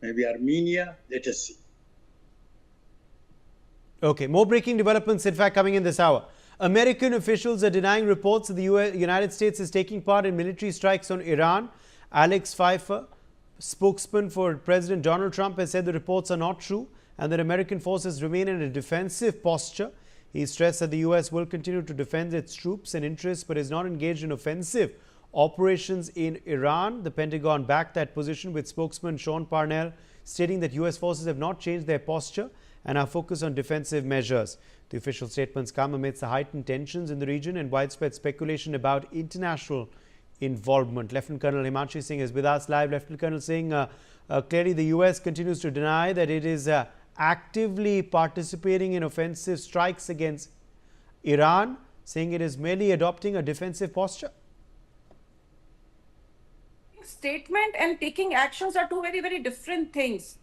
maybe Armenia. Let us see. Okay, more breaking developments, in fact, coming in this hour. American officials are denying reports that the United States is taking part in military strikes on Iran. Alex Pfeiffer, spokesman for President Donald Trump, has said the reports are not true and that American forces remain in a defensive posture. He stressed that the U.S. will continue to defend its troops and interests but is not engaged in offensive operations in Iran. The Pentagon backed that position, with spokesman Sean Parnell stating that U.S. forces have not changed their posture and are focused on defensive measures. The official statements come amidst the heightened tensions in the region and widespread speculation about international involvement. Lieutenant Colonel Himanshi Singh is with us live. Lieutenant Colonel Singh, clearly the U.S. continues to deny that it is actively participating in offensive strikes against Iran, saying it is merely adopting a defensive posture. Statement and taking actions are two very, very different things.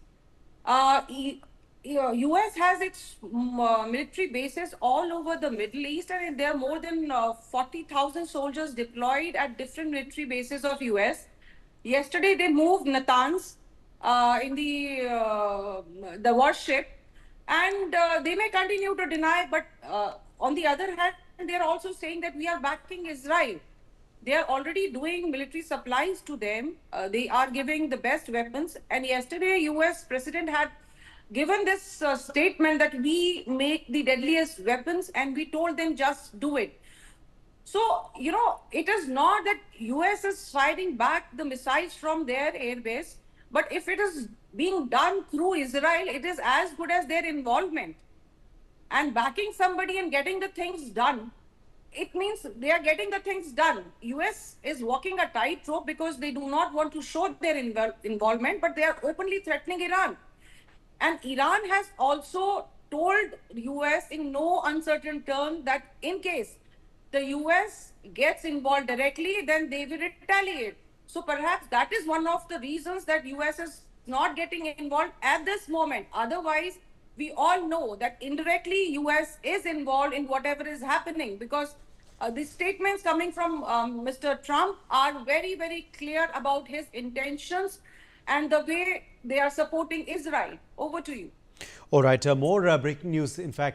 US has its military bases all over the Middle East, and there are more than 40,000 soldiers deployed at different military bases of US. Yesterday, they moved Natanz in the warship, and they may continue to deny, but on the other hand, they are also saying that we are backing Israel. They are already doing military supplies to them. They are giving the best weapons. And yesterday, US President had given this statement that we make the deadliest weapons, and we told them just do it. So, it is not that US is firing back the missiles from their airbase, but if it is being done through Israel, it is as good as their involvement. And backing somebody and getting the things done, it means they are getting the things done. US is walking a tightrope because they do not want to show their involvement, but they are openly threatening Iran. And Iran has also told US in no uncertain term that in case the US gets involved directly, then they will retaliate. So perhaps that is one of the reasons that US is not getting involved at this moment. Otherwise, we all know that indirectly US is involved in whatever is happening, because the statements coming from Mr. Trump are very, very clear about his intentions and the way they are supporting Israel. Over to you. All right, more breaking news, in fact.